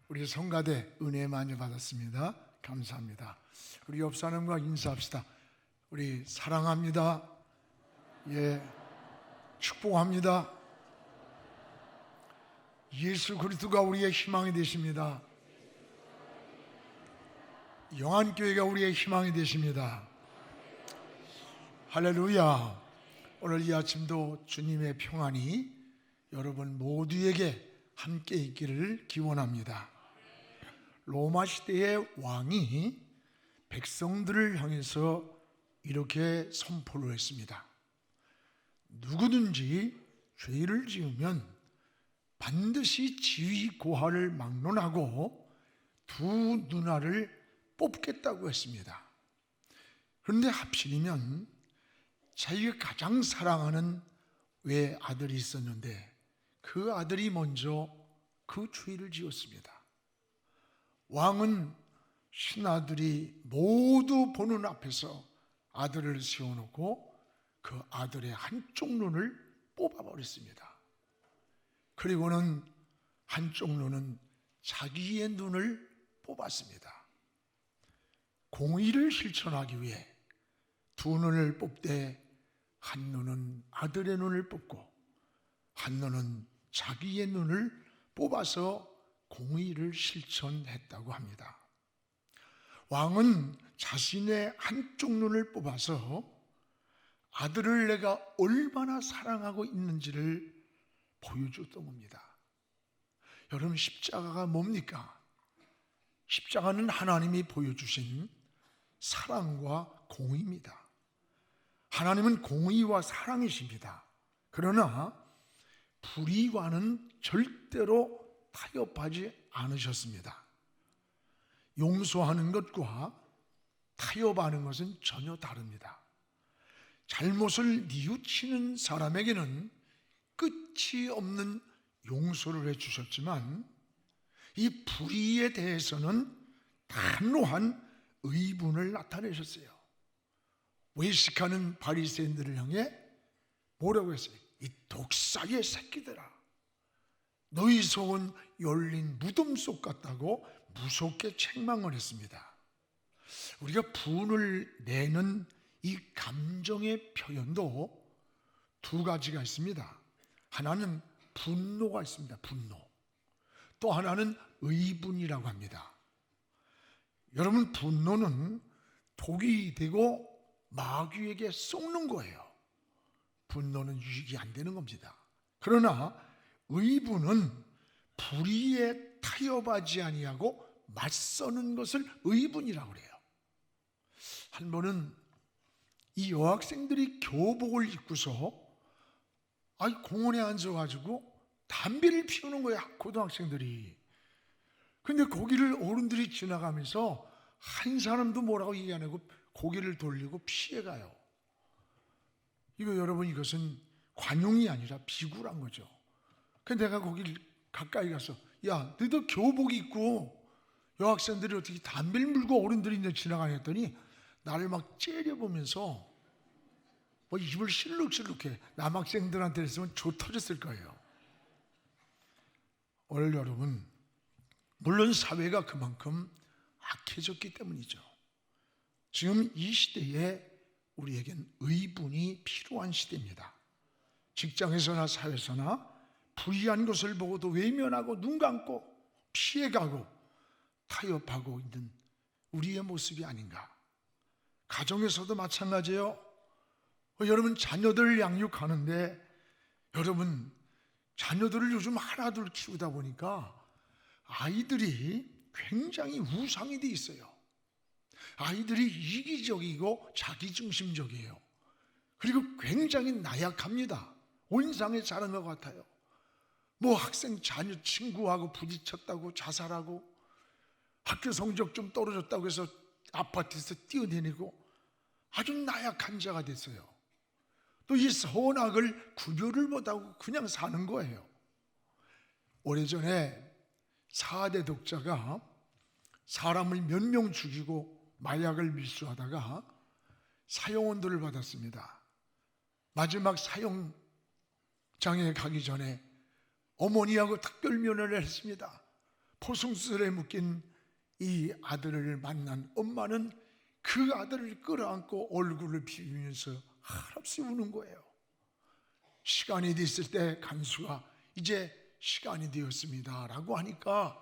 우리 성가대 은혜 많이 받았습니다. 감사합니다. 우리 옆 사람과 인사합시다. 우리 사랑합니다. 예, 축복합니다. 예수 그리스도가 우리의 희망이 되십니다. 영안교회가 우리의 희망이 되십니다. 할렐루야. 오늘 이 아침도 주님의 평안이 여러분 모두에게 함께 있기를 기원합니다. 로마 시대의 왕이 백성들을 향해서 이렇게 선포를 했습니다. 누구든지 죄를 지으면 반드시 지위 고하를 막론하고 두 누나를 뽑겠다고 했습니다. 그런데 하필이면 자기가 가장 사랑하는 외아들이 있었는데 그 아들이 먼저 그 죄를 지었습니다. 왕은 신하들이 모두 보는 앞에서 아들을 세워놓고 그 아들의 한쪽 눈을 뽑아버렸습니다. 그리고는 한쪽 눈은 자기의 눈을 뽑았습니다. 공의를 실천하기 위해 두 눈을 뽑되 한 눈은 아들의 눈을 뽑고 한 눈은 자기의 눈을 뽑아서 공의를 실천했다고 합니다. 왕은 자신의 한쪽 눈을 뽑아서 아들을 내가 얼마나 사랑하고 있는지를 보여줬던 겁니다. 여러분, 십자가가 뭡니까? 십자가는 하나님이 보여주신 사랑과 공의입니다. 하나님은 공의와 사랑이십니다. 그러나 불의와는 절대로 타협하지 않으셨습니다. 용서하는 것과 타협하는 것은 전혀 다릅니다. 잘못을 뉘우치는 사람에게는 끝이 없는 용서를 해주셨지만 이 불의에 대해서는 단호한 의분을 나타내셨어요. 외식하는 바리새인들을 향해 뭐라고 했어요? 이 독사의 새끼들아, 너희 속은 열린 무덤 속 같다고 무섭게 책망을 했습니다. 우리가 분을 내는 이 감정의 표현도 두 가지가 있습니다. 하나는 분노가 있습니다. 분노. 또 하나는 의분이라고 합니다. 여러분, 분노는 독이 되고 마귀에게 썩는 거예요. 분노는 유익이 안 되는 겁니다. 그러나 의분은 불의에 타협하지 아니하고 맞서는 것을 의분이라고 그래요. 한 번은 이 여학생들이 교복을 입고서 공원에 앉아가지고 담배를 피우는 거야, 고등학생들이. 근데 거기를 어른들이 지나가면서 한 사람도 뭐라고 얘기 안 하고 고개를 돌리고 피해가요. 여러분, 이것은 관용이 아니라 비굴한 거죠. 근데 내가 거길 가까이 가서, 야, 너희들 교복 입고 여학생들이 어떻게 담배를 물고 어른들이 지나가냐 했더니 나를 막 째려보면서 입을 실룩실룩해. 남학생들한테 했으면 조 터졌을 거예요. 오늘 여러분, 물론 사회가 그만큼 악해졌기 때문이죠. 지금 이 시대에 우리에겐 의분이 필요한 시대입니다. 직장에서나 사회에서나 불의한 것을 보고도 외면하고 눈 감고 피해가고 타협하고 있는 우리의 모습이 아닌가. 가정에서도 마찬가지예요. 여러분, 자녀들 양육하는데 여러분, 자녀들을 요즘 하나둘 키우다 보니까 아이들이 굉장히 우상이 돼 있어요. 아이들이 이기적이고 자기중심적이에요. 그리고 굉장히 나약합니다. 온상에 자란 것 같아요. 학생 자녀 친구하고 부딪혔다고 자살하고, 학교 성적 좀 떨어졌다고 해서 아파트에서 뛰어다니고 아주 나약한 자가 됐어요. 또 이 선악을 구별을 못하고 그냥 사는 거예요. 오래전에 4대 독자가 사람을 몇 명 죽이고 마약을 밀수하다가 사형원도를 받았습니다. 마지막 사형장에 가기 전에 어머니하고 특별 면회를 했습니다. 포승줄에 묶인 이 아들을 만난 엄마는 그 아들을 끌어안고 얼굴을 비비면서 한없이 우는 거예요. 시간이 됐을 때 간수가 이제 시간이 되었습니다 라고 하니까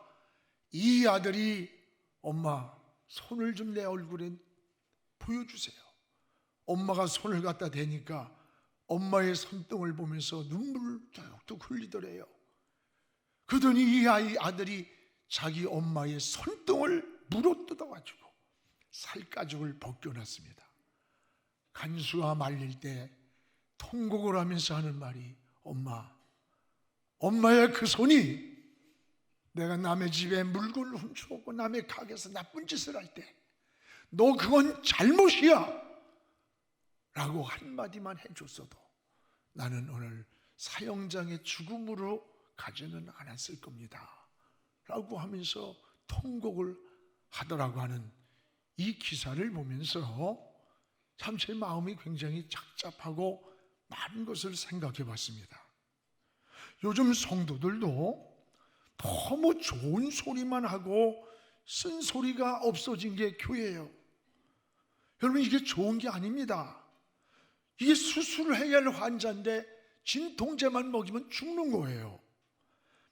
이 아들이 엄마 손을 좀 내 얼굴에 보여주세요. 엄마가 손을 갖다 대니까 엄마의 손등을 보면서 눈물을 뚝뚝 흘리더래요. 그러더니 이 아들이 자기 엄마의 손등을 물어뜯어가지고 살가죽을 벗겨놨습니다. 간수가 말릴 때 통곡을 하면서 하는 말이 엄마의 그 손이 내가 남의 집에 물건을 훔쳐오고 남의 가게에서 나쁜 짓을 할 때 너 그건 잘못이야 라고 한마디만 해줬어도 나는 오늘 사형장의 죽음으로 가지는 않았을 겁니다 라고 하면서 통곡을 하더라고 하는 이 기사를 보면서 참 제 마음이 굉장히 착잡하고 많은 것을 생각해 봤습니다. 요즘 성도들도 너무 좋은 소리만 하고 쓴 소리가 없어진 게 교회예요. 여러분, 이게 좋은 게 아닙니다. 이게 수술을 해야 할 환자인데 진통제만 먹이면 죽는 거예요.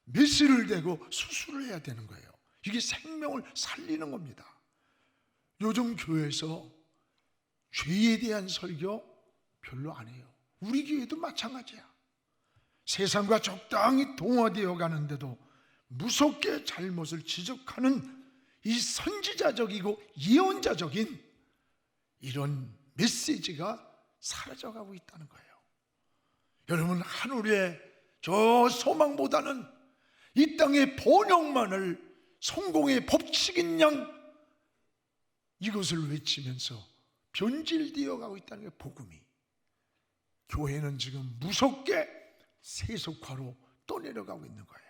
메스를 대고 수술을 해야 되는 거예요. 이게 생명을 살리는 겁니다. 요즘 교회에서 죄에 대한 설교 별로 안 해요. 우리 교회도 마찬가지야. 세상과 적당히 동화되어 가는데도 무섭게 잘못을 지적하는 이 선지자적이고 예언자적인 이런 메시지가 사라져가고 있다는 거예요. 여러분, 하늘의 저 소망보다는 이 땅의 번영만을 성공의 법칙인 양 이것을 외치면서 변질되어 가고 있다는 게 복음이. 교회는 지금 무섭게 세속화로 떠내려가고 있는 거예요.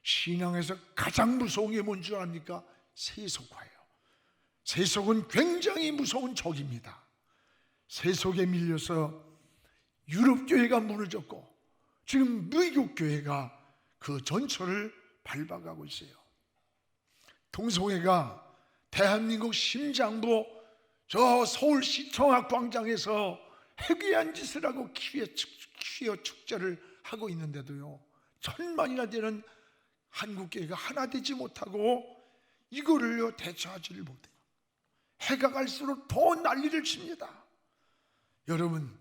신앙에서 가장 무서운 게 뭔 줄 압니까? 세속화예요. 세속은 굉장히 무서운 적입니다. 세속에 밀려서 유럽 교회가 무너졌고 지금 미국 교회가 그 전철을 밟아가고 있어요. 동성애가 대한민국 심장부 저 서울시청학 광장에서 해괴한 짓을 하고 퀴어 축제를 하고 있는데도요, 1000만이나 되는 한국교회가 하나 되지 못하고 이거를요 대처하지를 못해요. 해가 갈수록 더 난리를 칩니다. 여러분,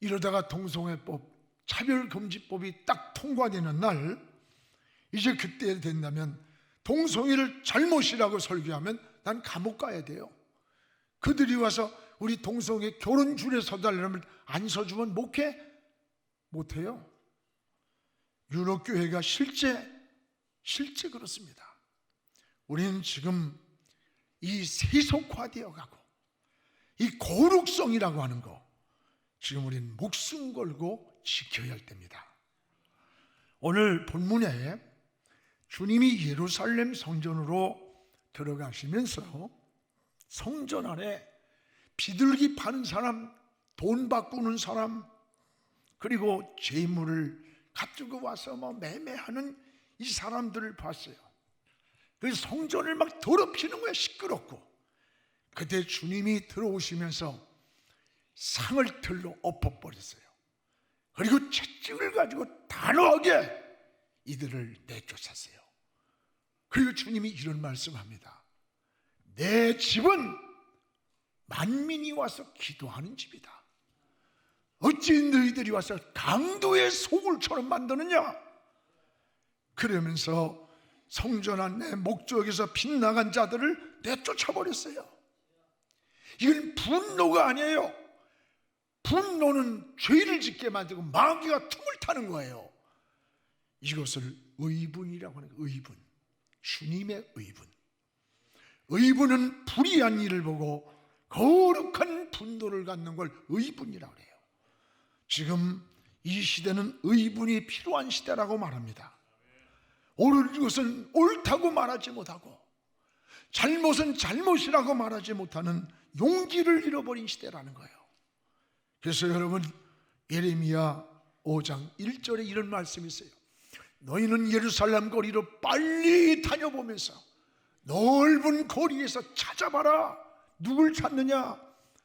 이러다가 동성애법, 차별금지법이 딱 통과되는 날, 이제 그때 된다면 동성애를 잘못이라고 설교하면 난 감옥 가야 돼요. 그들이 와서 우리 동성애 결혼줄에 서달라면 안 서주면 목회 못해요. 유럽교회가 실제 그렇습니다. 우리는 지금 이 세속화되어 가고 이 거룩성이라고 하는 거 지금 우리는 목숨 걸고 지켜야 할 때입니다. 오늘 본문에 주님이 예루살렘 성전으로 들어가시면서 성전 안에 비둘기 파는 사람, 돈 바꾸는 사람, 그리고 재물을 가지고 와서 매매하는 이 사람들을 봤어요. 그래서 성전을 막 더럽히는 거야, 시끄럽고. 그때 주님이 들어오시면서 상을 틀로 엎어버렸어요. 그리고 채찍을 가지고 단호하게 이들을 내쫓았어요. 그리고 주님이 이런 말씀합니다. 내 집은 만민이 와서 기도하는 집이다. 어찌 너희들이 와서 강도의 소굴처럼 만드느냐? 그러면서 성전 안에 목적에서 빗나간 자들을 내쫓아버렸어요. 이건 분노가 아니에요. 분노는 죄를 짓게 만들고 마귀가 tum을 타는 거예요. 이것을 의분이라고 하는 거예요. 의분, 주님의 의분. 의분은 불의한 일을 보고 거룩한 분노를 갖는 걸 의분이라고 해요. 지금 이 시대는 의분이 필요한 시대라고 말합니다. 옳은 것은 옳다고 말하지 못하고 잘못은 잘못이라고 말하지 못하는 용기를 잃어버린 시대라는 거예요. 그래서 여러분, 예레미야 5장 1절에 이런 말씀이 있어요. 너희는 예루살렘 거리로 빨리 다녀보면서 넓은 거리에서 찾아봐라. 누굴 찾느냐?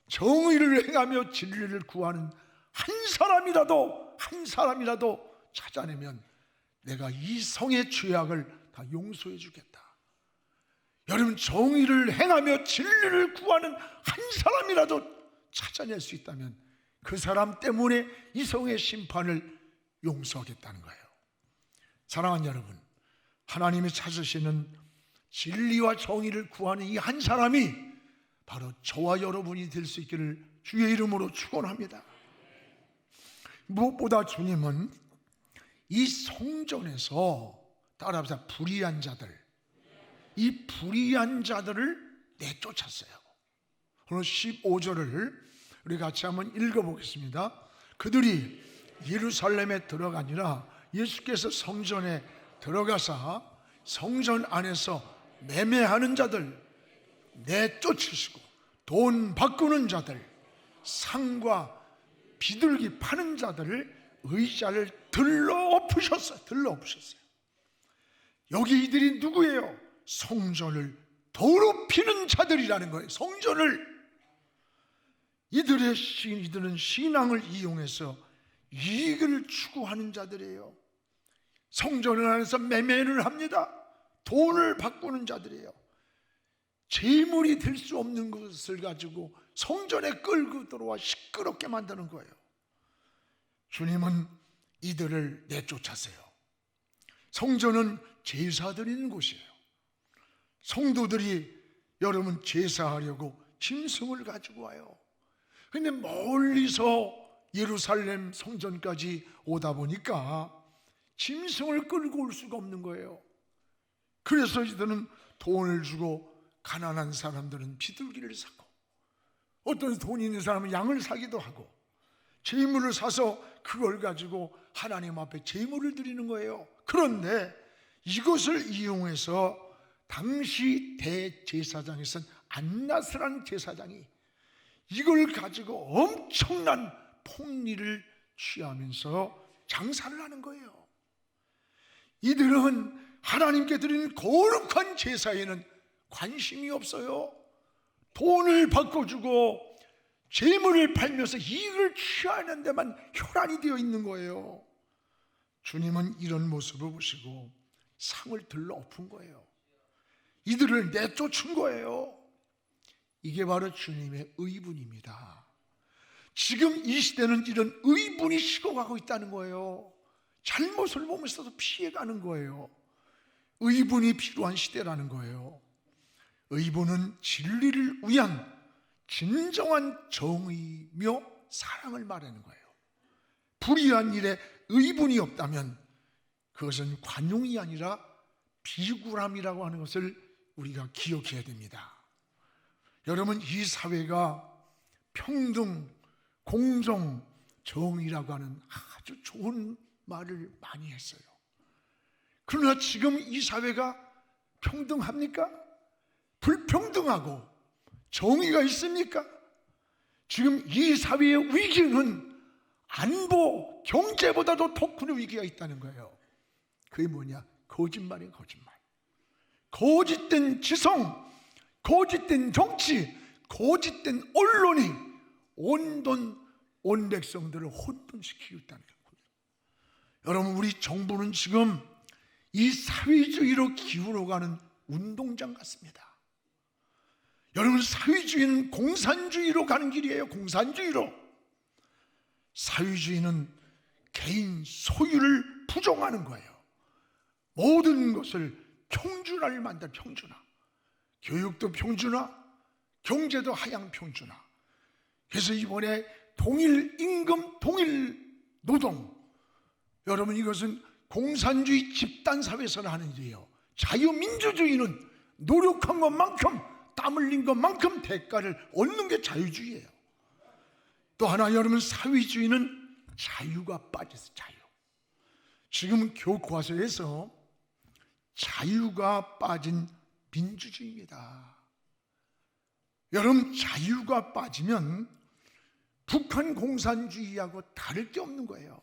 정의를 행하며 진리를 구하는 한 사람이라도 찾아내면 내가 이 성의 죄악을 다 용서해 주겠다. 여러분, 정의를 행하며 진리를 구하는 한 사람이라도 찾아낼 수 있다면 그 사람 때문에 이 성의 심판을 용서하겠다는 거예요. 사랑하는 여러분, 하나님이 찾으시는 진리와 정의를 구하는 이 한 사람이 바로 저와 여러분이 될 수 있기를 주의 이름으로 축원합니다. 무엇보다 주님은 이 성전에서, 따라합시다, 불의한 자들, 이 불의한 자들을 내쫓았어요. 오늘 15절을 우리 같이 한번 읽어보겠습니다. 그들이 예루살렘에 들어가니라. 예수께서 성전에 들어가사 성전 안에서 매매하는 자들 내쫓으시고 돈 바꾸는 자들, 상과 비둘기 파는 자들을 의자를 들러 엎으셨어요. 여기 이들이 누구예요? 성전을 더럽히는 자들이라는 거예요. 성전을. 이들은 신앙을 이용해서 이익을 추구하는 자들이에요. 성전 안에서 매매를 합니다. 돈을 바꾸는 자들이에요. 재물이 될 수 없는 것을 가지고 성전에 끌고 들어와 시끄럽게 만드는 거예요. 주님은 이들을 내쫓았어요. 성전은 제사 드리는 곳이에요. 성도들이 여러분 제사하려고 짐승을 가지고 와요. 근데 멀리서 예루살렘 성전까지 오다 보니까 짐승을 끌고 올 수가 없는 거예요. 그래서 이들은 돈을 주고 가난한 사람들은 비둘기를 사고, 어떤 돈 있는 사람은 양을 사기도 하고, 제물을 사서 그걸 가지고 하나님 앞에 제물을 드리는 거예요. 그런데 이것을 이용해서 당시 대제사장에선 안나스라는 제사장이 이걸 가지고 엄청난 폭리를 취하면서 장사를 하는 거예요. 이들은 하나님께 드리는 거룩한 제사에는 관심이 없어요. 돈을 바꿔주고 재물을 팔면서 이익을 취하는 데만 혈안이 되어 있는 거예요. 주님은 이런 모습을 보시고 상을 들러 엎은 거예요. 이들을 내쫓은 거예요. 이게 바로 주님의 의분입니다. 지금 이 시대는 이런 의분이 식어가고 있다는 거예요. 잘못을 보면서도 피해가는 거예요. 의분이 필요한 시대라는 거예요. 의분은 진리를 위한 진정한 정의며 사랑을 말하는 거예요. 불의한 일에 의분이 없다면 그것은 관용이 아니라 비굴함이라고 하는 것을 우리가 기억해야 됩니다. 여러분, 이 사회가 평등, 공정, 정의라고 하는 아주 좋은 말을 많이 했어요. 그러나 지금 이 사회가 평등합니까? 불평등하고 정의가 있습니까? 지금 이 사회의 위기는 안보, 경제보다도 더 큰 위기가 있다는 거예요. 그게 뭐냐? 거짓말이에요. 거짓말. 거짓된 지성, 거짓된 정치, 거짓된 언론이 온 백성들을 혼돈시키고 있다는 거예요. 여러분, 우리 정부는 지금 이 사회주의로 기울어가는 운동장 같습니다. 여러분, 사회주의는 공산주의로 가는 길이에요. 공산주의로. 사회주의는 개인 소유를 부정하는 거예요. 모든 것을 평준화를 만든 평준화. 교육도 평준화, 경제도 하향 평준화. 그래서 이번에 동일 임금, 동일 노동, 여러분, 이것은 공산주의 집단사회에서 하는 일이에요. 자유민주주의는 노력한 것만큼, 땀 흘린 것만큼 대가를 얻는 게 자유주의예요. 또 하나, 여러분, 사회주의는 자유가 빠졌어요. 자유. 지금 교과서에서 자유가 빠진 민주주의입니다. 여러분, 자유가 빠지면 북한 공산주의하고 다를 게 없는 거예요.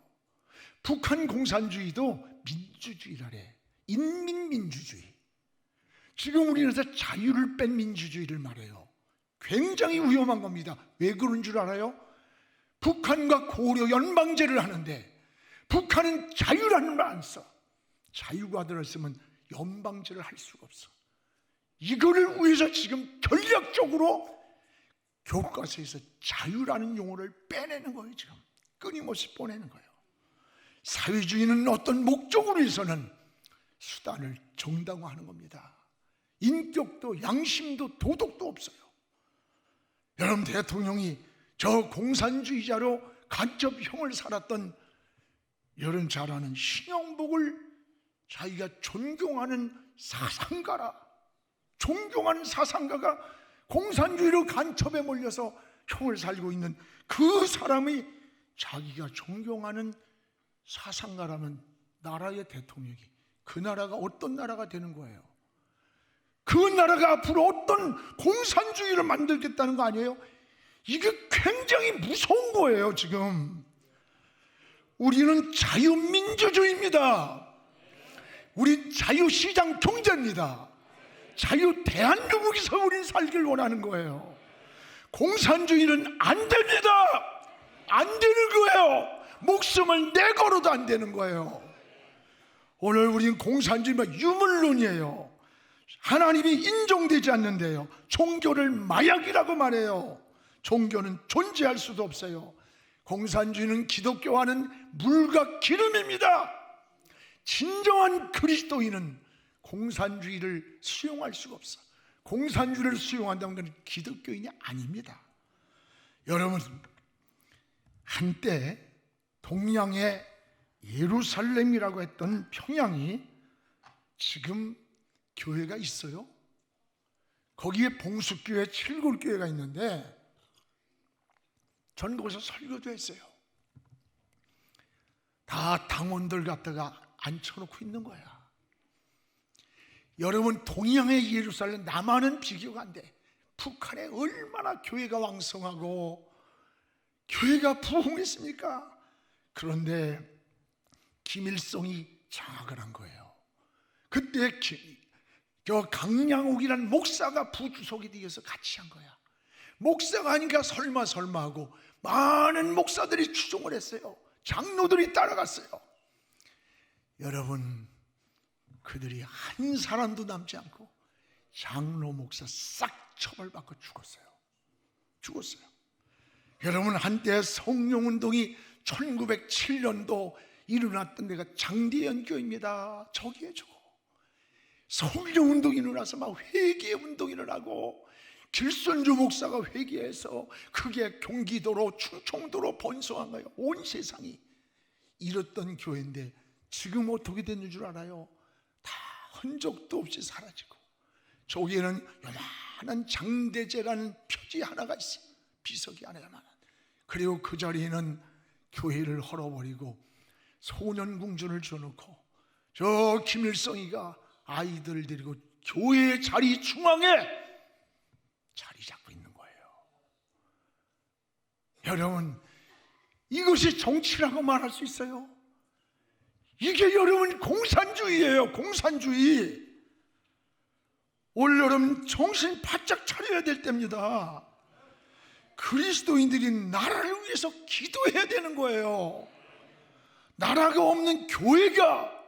북한 공산주의도 민주주의라래. 인민민주주의. 지금 우리나라에서 자유를 뺀 민주주의를 말해요. 굉장히 위험한 겁니다. 왜 그런 줄 알아요? 북한과 고려 연방제를 하는데 북한은 자유라는 말 안 써. 자유가 들었으면 연방제를 할 수가 없어. 이거를 위해서 지금 전략적으로 교과서에서 자유라는 용어를 빼내는 거예요. 지금 끊임없이 빼내는 거예요. 사회주의는 어떤 목적으로 해서는 수단을 정당화하는 겁니다. 인격도 양심도 도덕도 없어요. 여러분, 대통령이 저 공산주의자로 간첩형을 살았던 여러분 잘 아는 신영복을 자기가 존경하는 사상가라, 존경하는 사상가가 공산주의로 간첩에 몰려서 형을 살고 있는 그 사람이 자기가 존경하는 사상가라면 나라의 대통령이 그 나라가 어떤 나라가 되는 거예요? 그 나라가 앞으로 어떤 공산주의를 만들겠다는 거 아니에요? 이게 굉장히 무서운 거예요. 지금 우리는 자유민주주의입니다. 우리 자유시장 경제입니다. 자유대한민국에서 우린 살길 원하는 거예요. 공산주의는 안 됩니다. 안 되는 거예요. 목숨을 내걸어도 안 되는 거예요. 오늘 우린 공산주의가 유물론이에요. 하나님이 인정되지 않는데요, 종교를 마약이라고 말해요. 종교는 존재할 수도 없어요. 공산주의는 기독교와는 물과 기름입니다. 진정한 그리스도인은 공산주의를 수용할 수가 없어. 공산주의를 수용한다는 것은 기독교인이 아닙니다. 여러분, 한때 동양의 예루살렘이라고 했던 평양이 지금 교회가 있어요. 거기에 봉숙교회, 칠골교회가 있는데 전 거기서 설교도 했어요. 다 당원들 갖다가 앉혀놓고 있는 거야. 여러분, 동양의 예루살렘, 남한은 비교가 안 돼. 북한에 얼마나 교회가 왕성하고 교회가 부흥했습니까? 그런데 김일성이 장악을 한 거예요. 그때 저 강량옥이라는 목사가 부주석이 되어서 같이 한 거야. 목사가 하니까 설마 하고 많은 목사들이 추종을 했어요. 장로들이 따라갔어요. 여러분, 그들이 한 사람도 남지 않고 장로 목사 싹 처벌받고 죽었어요. 여러분, 한때 성령운동이 1907년도 일어났던 데가 장대연교입니다. 저기에 저거 성령운동이 일어나서 막 회개운동이 일어나고 길선주 목사가 회개해서 그게 경기도로 충청도로 번성한 거예요. 온 세상이 이랬던 교회인데 지금 어떻게 됐는 줄 알아요? 다 흔적도 없이 사라지고 저기에는 요만한 장대제라는 표지 하나가 있어요. 비석이 하나 요만한. 그리고 그 자리에는 교회를 헐어버리고 소년궁전을 줘놓고 저 김일성이가 아이들을 데리고 교회 자리 중앙에 자리 잡고 있는 거예요. 여러분, 이것이 정치라고 말할 수 있어요? 이게 여러분 공산주의예요. 공산주의. 올 여름 정신 바짝 차려야 될 때입니다. 그리스도인들이 나라를 위해서 기도해야 되는 거예요. 나라가 없는 교회가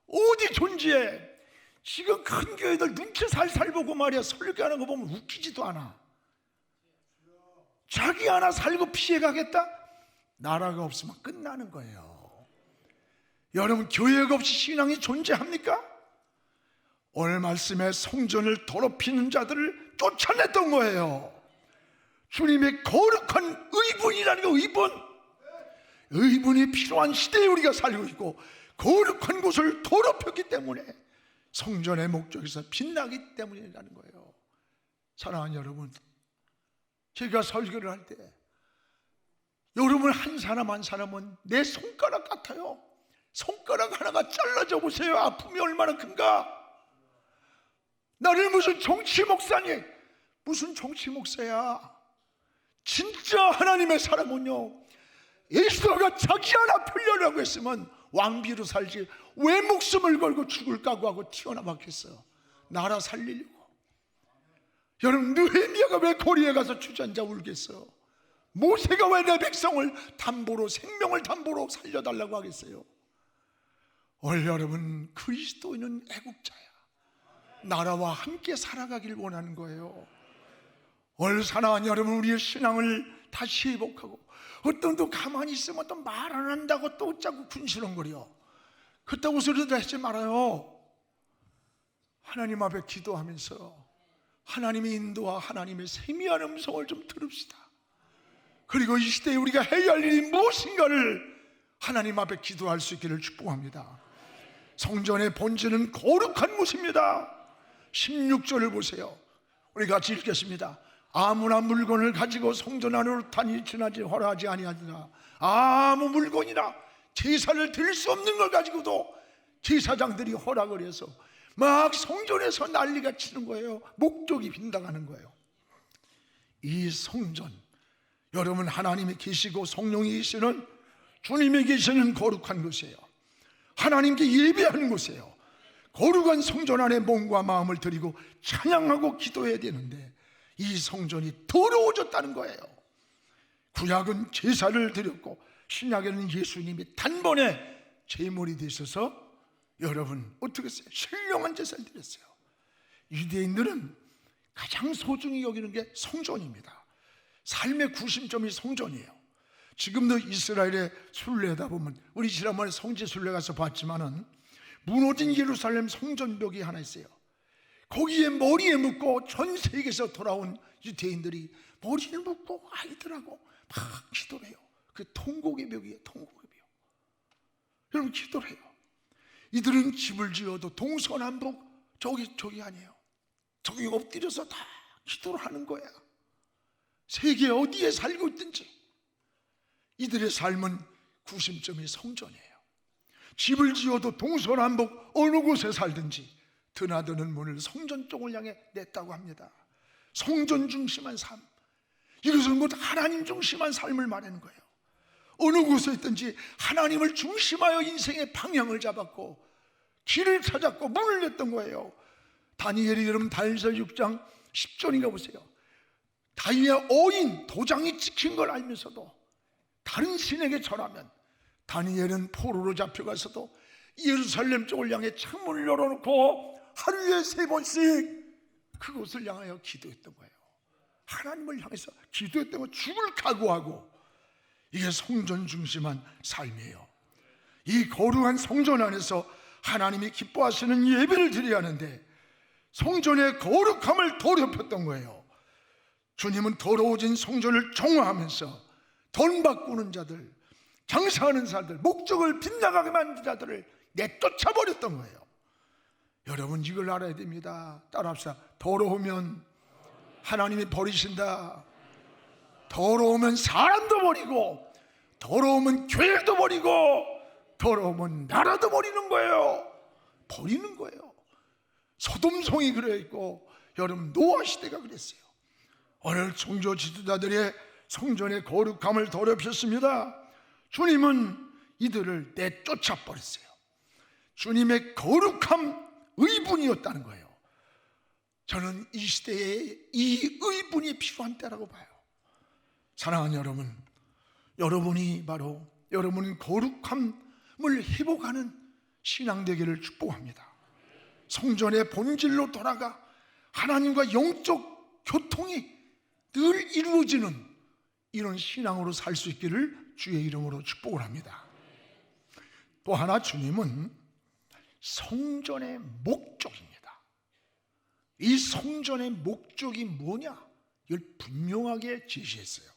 어디 존재해? 지금 큰 교회들 눈치 살살 보고 말이야, 설교하는 거 보면 웃기지도 않아. 자기 하나 살고 피해가겠다? 나라가 없으면 끝나는 거예요. 여러분, 교회가 없이 신앙이 존재합니까? 오늘 말씀에 성전을 더럽히는 자들을 쫓아냈던 거예요. 주님의 거룩한 의분이라는 거, 의분이 필요한 시대에 우리가 살고 있고 거룩한 곳을 더럽혔기 때문에 성전의 목적에서 빛나기 때문이라는 거예요. 사랑하는 여러분, 제가 설교를 할 때 여러분 한 사람 한 사람은 내 손가락 같아요. 손가락 하나가 잘라져 보세요. 아픔이 얼마나 큰가. 나를 무슨 정치 목사니? 무슨 정치 목사야. 진짜 하나님의 사람은요, 에스더가 자기 하나 풀려라고 했으면 왕비로 살지 왜 목숨을 걸고 죽을 각오하고 튀어나왔겠어요? 나라 살리려고. 여러분, 느헤미야가 왜 고리에 가서 주저앉아 울겠어요? 모세가 왜 내 백성을 담보로, 생명을 담보로 살려달라고 하겠어요? 오늘 여러분, 그리스도인은 애국자야. 나라와 함께 살아가길 원하는 거예요. 오늘 사랑하는 여러분, 우리의 신앙을 다시 회복하고, 어떤 또 가만히 있으면 또 말 안 한다고 또 자꾸 군시렁거려. 그렇다고 소리도 하지 말아요. 하나님 앞에 기도하면서 하나님의 인도와 하나님의 세미한 음성을 좀 들읍시다. 그리고 이 시대에 우리가 해야 할 일이 무엇인가를 하나님 앞에 기도할 수 있기를 축복합니다. 성전의 본질은 거룩한 곳입니다. 16절을 보세요. 우리 같이 읽겠습니다. 아무나 물건을 가지고 성전 안으로 지나지 허락하지 아니하니라. 아무 물건이나 제사를 드릴 수 없는 걸 가지고도 제사장들이 허락을 해서 막 성전에서 난리가 치는 거예요. 목적이 빗나가는 거예요. 이 성전, 여러분, 하나님이 계시고 성령이 계시는, 주님이 계시는 거룩한 곳이에요. 하나님께 예배하는 곳이에요. 거룩한 성전 안에 몸과 마음을 드리고 찬양하고 기도해야 되는데 이 성전이 더러워졌다는 거예요. 구약은 제사를 드렸고 신약에는 예수님이 단번에 제물이 되셔서 여러분 어떻게 했어요? 신령한 제사를 드렸어요. 유대인들은 가장 소중히 여기는 게 성전입니다. 삶의 구심점이 성전이에요. 지금도 이스라엘의 순례다 보면, 우리 지난번에 성지 순례 가서 봤지만은 무너진 예루살렘 성전벽이 하나 있어요. 거기에 머리에 묻고 전 세계에서 돌아온 유대인들이 머리를 묻고 아이들하고 막 기도를 해요. 그 통곡의 벽이에요. 통곡의 벽. 여러분, 기도를 해요. 이들은 집을 지어도 동서남북 저기 아니에요. 저기 엎드려서 다 기도를 하는 거야. 세계 어디에 살고 있든지 이들의 삶은 구심점이 성전이에요. 집을 지어도 동서남북 어느 곳에 살든지 드나드는 문을 성전 쪽을 향해 냈다고 합니다. 성전 중심한 삶, 이것은 곧 하나님 중심한 삶을 말하는 거예요. 어느 곳에 있든지 하나님을 중심하여 인생의 방향을 잡았고 길을 찾았고 문을 냈던 거예요. 다니엘이 여러분 다니엘서 6장 10절인가 보세요. 다니엘 어인 도장이 찍힌 걸 알면서도 다른 신에게 절하면, 다니엘은 포로로 잡혀가서도 예루살렘 쪽을 향해 창문을 열어놓고 하루에 3번씩 그곳을 향하여 기도했던 거예요. 하나님을 향해서 기도했던 거, 죽을 각오하고. 이게 성전 중심한 삶이에요. 이 거룩한 성전 안에서 하나님이 기뻐하시는 예배를 드려야 하는데 성전의 거룩함을 더럽혔던 거예요. 주님은 더러워진 성전을 정화하면서 돈 바꾸는 자들, 장사하는 자들, 목적을 빗나가게 만든 자들을 내쫓아버렸던 거예요. 여러분, 이걸 알아야 됩니다. 따라합시다. 더러우면 하나님이 버리신다. 더러우면 사람도 버리고, 더러우면 교회도 버리고, 더러우면 나라도 버리는 거예요. 버리는 거예요. 소돔성이 그랬고, 여러분 노아 시대가 그랬어요. 오늘 종교 지도자들의 성전의 거룩함을 더럽혔습니다. 주님은 이들을 내쫓아 버렸어요. 주님의 거룩함, 의분이었다는 거예요. 저는 이 시대에 이 의분이 필요한 때라고 봐요. 사랑하는 여러분, 여러분이 바로 여러분은 거룩함을 회복하는 신앙 되기를 축복합니다. 성전의 본질로 돌아가 하나님과 영적 교통이 늘 이루어지는 이런 신앙으로 살 수 있기를 주의 이름으로 축복을 합니다. 또 하나, 주님은 성전의 목적입니다. 이 성전의 목적이 뭐냐? 이걸 분명하게 제시했어요.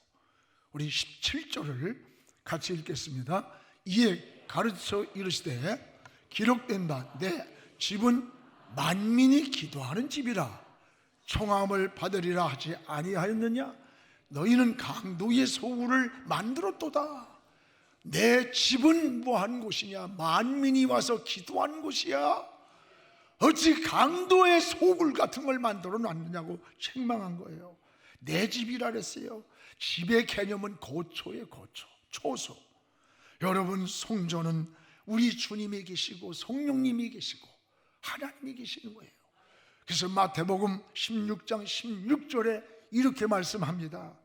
우리 17절을 같이 읽겠습니다. 이에 가르쳐 이르시되 기록된 바 내 집은 만민이 기도하는 집이라 청함을 받으리라 하지 아니하였느냐? 너희는 강도의 소굴을 만들었도다. 내 집은 뭐한 곳이냐? 만민이 와서 기도하는 곳이야. 어찌 강도의 소굴 같은 걸 만들어 놨느냐고 책망한 거예요. 내 집이라 그랬어요. 집의 개념은 거초예요. 거초. 초소. 여러분, 성전은 우리 주님이 계시고 성령님이 계시고 하나님이 계시는 거예요. 그래서 마태복음 16장 16절에 이렇게 말씀합니다.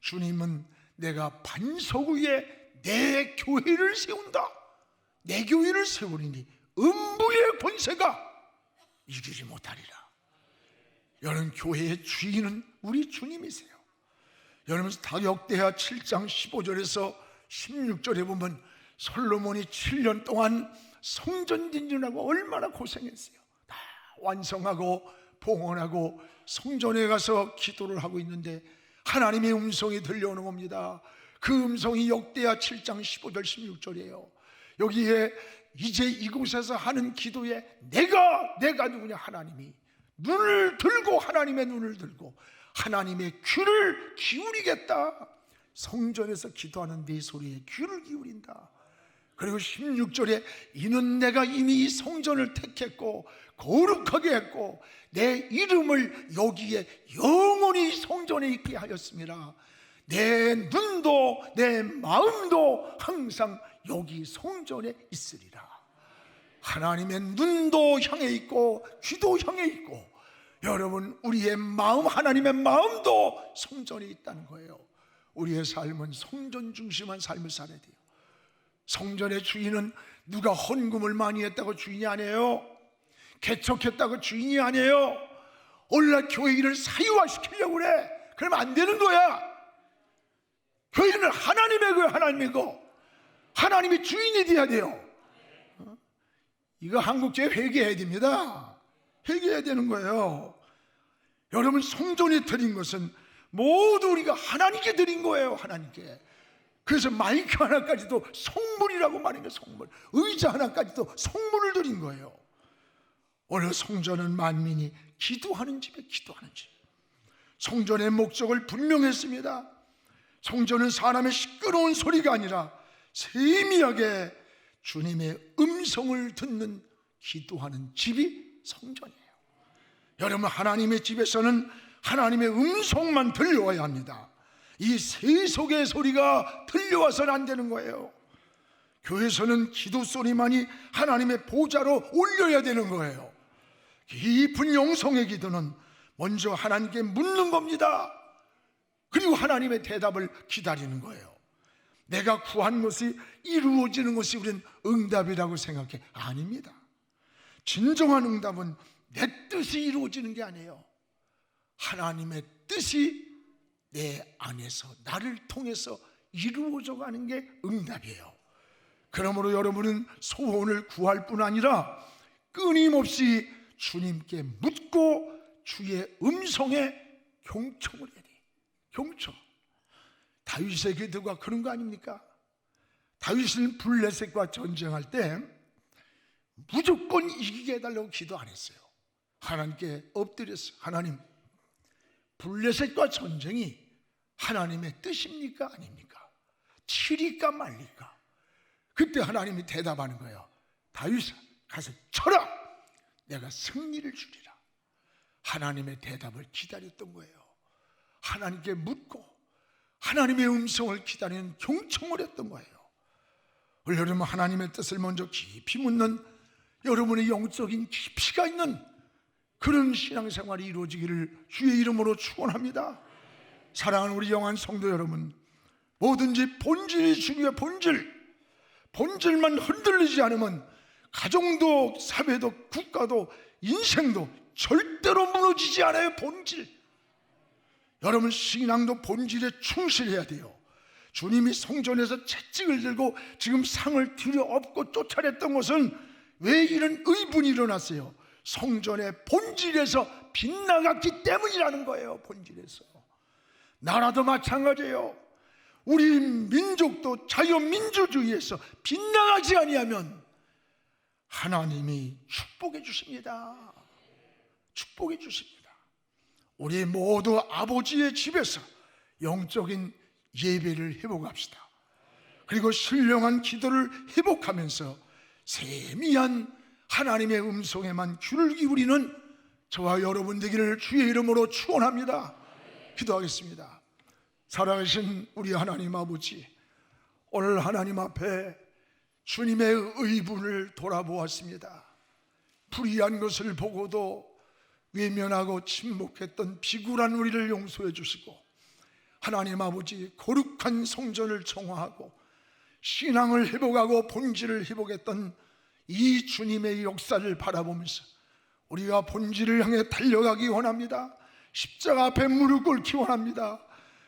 주님은 내가 반석 위에 내 교회를 세운다. 내 교회를 세우리니 음부의 권세가 이기지 못하리라. 여러분, 교회의 주인은 우리 주님이세요. 여러분, 다역대하 7장 15절에서 16절에 보면 솔로몬이 7년 동안 성전 진전하고 얼마나 고생했어요. 다 완성하고 봉헌하고 성전에 가서 기도를 하고 있는데 하나님의 음성이 들려오는 겁니다. 그 음성이 역대하 7장 15절 16절이에요. 여기에 이제 이곳에서 하는 기도에 내가 누구냐? 하나님이 눈을 들고, 하나님의 눈을 들고 하나님의 귀를 기울이겠다. 성전에서 기도하는 네 소리에 귀를 기울인다. 그리고 16절에 이는 내가 이미 이 성전을 택했고 거룩하게 했고 내 이름을 여기에 영원히 성전에 있게 하였습니다. 내 눈도 내 마음도 항상 여기 성전에 있으리라. 하나님의 눈도 향해 있고 귀도 향해 있고, 여러분, 우리의 마음, 하나님의 마음도 성전에 있다는 거예요. 우리의 삶은 성전 중심한 삶을 살아야 돼요. 성전의 주인은 누가 헌금을 많이 했다고 주인이 아니에요. 개척했다고 주인이 아니에요. 오늘날 교회 일을 사유화시키려고 그래. 그러면 안 되는 거야. 교회는 하나님의 거예요. 하나님의 거. 하나님이 주인이 돼야 돼요. 이거 한국교회 회개해야 됩니다. 회개해야 되는 거예요. 여러분, 성전에 드린 것은 모두 우리가 하나님께 드린 거예요. 하나님께. 그래서 마이크 하나까지도 성물이라고 말하는 거예요. 성물. 의자 하나까지도 성물을 드린 거예요. 오늘 성전은 만민이 기도하는 집에 기도하는 집. 성전의 목적을 분명했습니다. 성전은 사람의 시끄러운 소리가 아니라 세미하게 주님의 음성을 듣는 기도하는 집이 성전이에요. 여러분, 하나님의 집에서는 하나님의 음성만 들려와야 합니다. 이 세속의 소리가 들려와서는 안 되는 거예요. 교회에서는 기도 소리만이 하나님의 보좌로 올려야 되는 거예요. 깊은 영성의 기도는 먼저 하나님께 묻는 겁니다. 그리고 하나님의 대답을 기다리는 거예요. 내가 구한 것이 이루어지는 것이 우리는 응답이라고 생각해. 아닙니다. 진정한 응답은 내 뜻이 이루어지는 게 아니에요. 하나님의 뜻이 내 안에서 나를 통해서 이루어져 가는 게 응답이에요. 그러므로 여러분은 소원을 구할 뿐 아니라 끊임없이 주님께 묻고 주의 음성에 경청을 해야 돼요. 경청. 다윗의 기도가 그런 거 아닙니까? 다윗은 블레셋과 전쟁할 때 무조건 이기게 해달라고 기도 안 했어요. 하나님께 엎드렸어요. 하나님, 블레셋과 전쟁이 하나님의 뜻입니까? 아닙니까? 치리까 말리까? 그때 하나님이 대답하는 거예요. 다윗아, 가서 쳐라! 내가 승리를 주리라. 하나님의 대답을 기다렸던 거예요. 하나님께 묻고 하나님의 음성을 기다리는 경청을 했던 거예요. 여러분, 하나님의 뜻을 먼저 깊이 묻는 여러분의 영적인 깊이가 있는 그런 신앙생활이 이루어지기를 주의 이름으로 축원합니다. 사랑하는 우리 영한 성도 여러분, 뭐든지 본질이 중요해요. 본질만 흔들리지 않으면 가정도 사회도 국가도 인생도 절대로 무너지지 않아요. 본질. 여러분, 신앙도 본질에 충실해야 돼요. 주님이 성전에서 채찍을 들고 지금 상을 들여엎고 쫓아냈던 것은 왜 이런 의분이 일어났어요? 성전의 본질에서 빗나갔기 때문이라는 거예요. 본질에서. 나라도 마찬가지예요. 우리 민족도 자유민주주의에서 빗나가지 아니하면 하나님이 축복해 주십니다. 축복해 주십니다. 우리 모두 아버지의 집에서 영적인 예배를 회복합시다. 그리고 신령한 기도를 회복하면서 세미한 하나님의 음성에만 귀를 기울이는 저와 여러분 되기를 주의 이름으로 축원합니다. 기도하겠습니다. 살아계신 우리 하나님 아버지, 오늘 하나님 앞에 주님의 의분을 돌아보았습니다. 불의한 것을 보고도 외면하고 침묵했던 비굴한 우리를 용서해 주시고, 하나님 아버지 거룩한 성전을 정화하고 신앙을 회복하고 본질을 회복했던 이 주님의 역사를 바라보면서 우리가 본질을 향해 달려가기 원합니다. 십자가 앞에 무릎 꿇기 원합니다.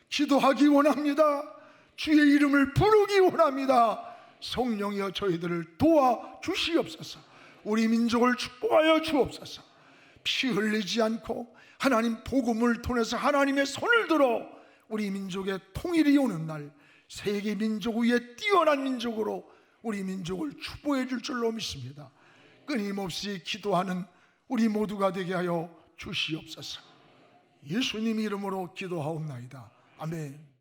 기도하기 원합니다. 주의 이름을 부르기 원합니다. 성령이여 저희들을 도와주시옵소서. 우리 민족을 축복하여 주옵소서. 피 흘리지 않고 하나님 복음을 통해서 하나님의 손을 들어 우리 민족의 통일이 오는 날 세계 민족 위에 뛰어난 민족으로 우리 민족을 축복해 줄 줄로 믿습니다. 끊임없이 기도하는 우리 모두가 되게 하여 주시옵소서. 예수님 이름으로 기도하옵나이다. 아멘.